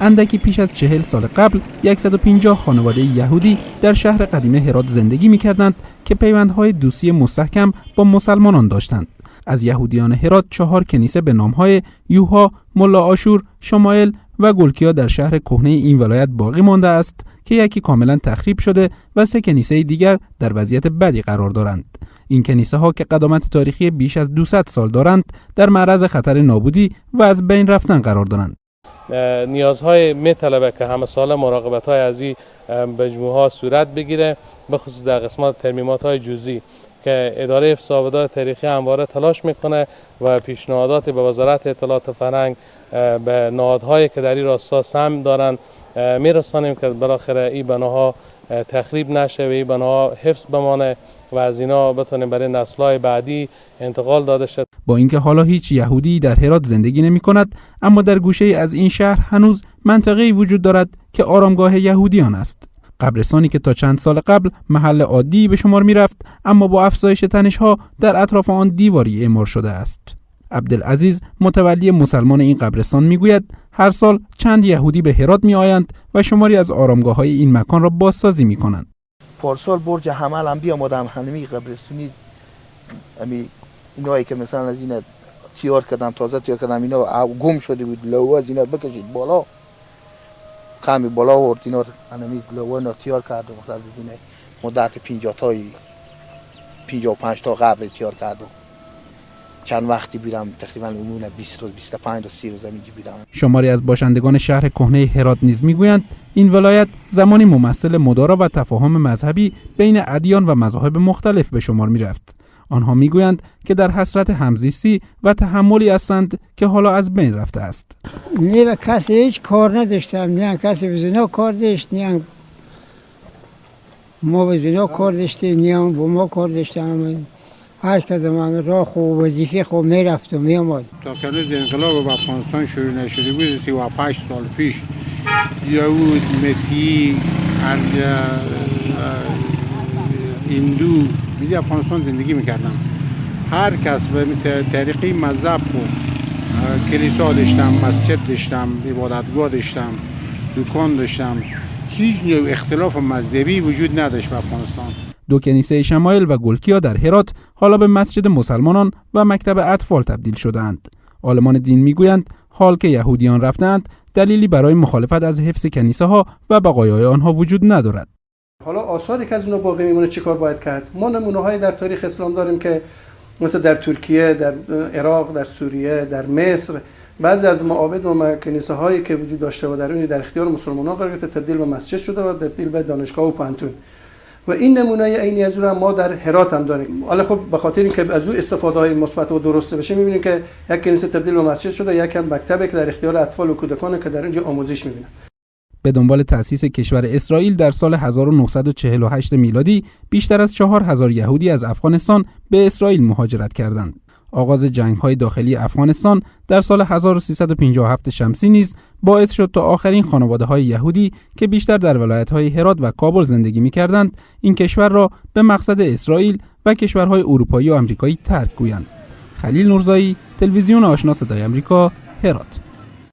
اندکی پیش از 40 سال قبل 150 خانواده یهودی در شهر قدیم هرات زندگی می‌کردند که پیوندهای دوستی مستحکم با مسلمانان داشتند. از یهودیان هرات 4 کنیسه به نام‌های یوحا، ملا آشور، شمائل و گلکیا در شهر کهنه این ولایت باقی مانده است که یکی کاملا تخریب شده و 3 کنیسه دیگر در وضعیت بدی قرار دارند. این کنیسه ها که قدامت تاریخی بیش از 200 سال دارند در معرض خطر نابودی و از بین رفتن قرار دارند. نیازهای میطلبه که همه ساله مراقبت‌های از این مجموعه صورت بگیره، به خصوص در قسمت ترمیمات‌های جزئی که اداره حفظ و آبادان تاریخی همواره تلاش میکنه و پیشنهادات به وزارت اطلاعات و فرهنگ به نهادهایی که در این راستا سهم دارن میرسانیم که بالاخره این بناها تخریب نشه و این بناها حفظ بمانه و از اینا بتونیم برای نسل‌های بعدی انتقال داده شد. با اینکه حالا هیچ یهودی در هرات زندگی نمی کند، اما در گوشه از این شهر هنوز منطقه‌ای وجود دارد که آرامگاه یهودیان است. قبرستانی که تا چند سال قبل محل عادی به شمار می رفت، اما با افزایش تنش‌ها در اطراف آن دیواری اعمار شده است. عبدالعزیز متولی مسلمان این قبرستان میگوید هر سال چند یهودی به هرات می آیند و شماری از آرامگاه‌های این مکان را بازسازی می کنند. پارسال برج حمل هم بیامدم همین قبرستونی امی اینایی که مثلا از اینا تیار کردم تازه تیار کردم اینا گم شده بود، لوه از اینا بکشید بالا خمی بالا آورد اینا همین لوه اینا تیار کرد و مثلا اینا مدت 50 تا 55 تا قبر تیار کرد. چند وقتی بیدم تقریبا اون 20 روز 25 روز 30 روز اینجا بیدم. شماری از باشندگان شهر کهنه هرات نیز میگویند این ولایت زمانی ممثل مدارا و تفاهم مذهبی بین ادیان و مذاهب مختلف به شمار میرفت. آنها میگویند که در حسرت همزیستی و تحملی هستند که حالا از بین رفته است. نه کسی هیچ کار نداشتم، نه کسی بزنا کار داشت، نه ما بزنا کار داشتیم، نه با ما کار داشتم. هر کدام راه خوب وظیفه خوب میرفت و میامد. تا که انقلاب افغانستان شروع نشده بود 38 سال پیش یهود، مسیحی، هندو میگه افغانستان زندگی میکردم. هر کس به طریقی مذهب خود کلیسا داشتم، مسجد داشتم، عبادتگاه داشتم، دکان داشتم. هیچ نوع اختلاف مذهبی وجود نداشت به افغانستان. 2 کنیسه شمائل و گلکیا در هرات حالا به مسجد مسلمانان و مکتب اطفال تبدیل شده‌اند. عالمان دین میگویند حال که یهودیان رفتند دلیلی برای مخالفت از حفظ کنیسه ها و بقایای آنها وجود ندارد. حالا آثاری که از اونها باقی میمونه چیکار باید کرد؟ ما نمونه‌های در تاریخ اسلام داریم که مثلا در ترکیه، در عراق، در سوریه، در مصر بعضی از معابد و کنیسه هایی که وجود داشته و در اون در اختیار مسلمانان قرار گرفته تبدیل به مسجد شده و تبدیل به دانشگاه و پانتون. و این نمونه عینی از اون ما در هرات هم داریم. حالا خب به خاطر اینکه از اون استفاده های مثبت و درسته بشه می‌بینیم که یک کنیسه تبدیل به مسجد شده، یک هم مکتبی که در اختیار اطفال و کودکان که در اینجا آموزش می‌بینن. به دنبال تأسیس کشور اسرائیل در سال 1948 میلادی بیشتر از 4000 یهودی از افغانستان به اسرائیل مهاجرت کردند. آغاز جنگ‌های داخلی افغانستان در سال 1357 شمسی نیز باعث شد تا آخرین خانواده‌های یهودی که بیشتر در ولایت‌های هرات و کابل زندگی می‌کردند این کشور را به مقصد اسرائیل و کشورهای اروپایی و آمریکایی ترک گویند. خلیل نورزایی، تلویزیون آشنا صدای آمریکا، هرات.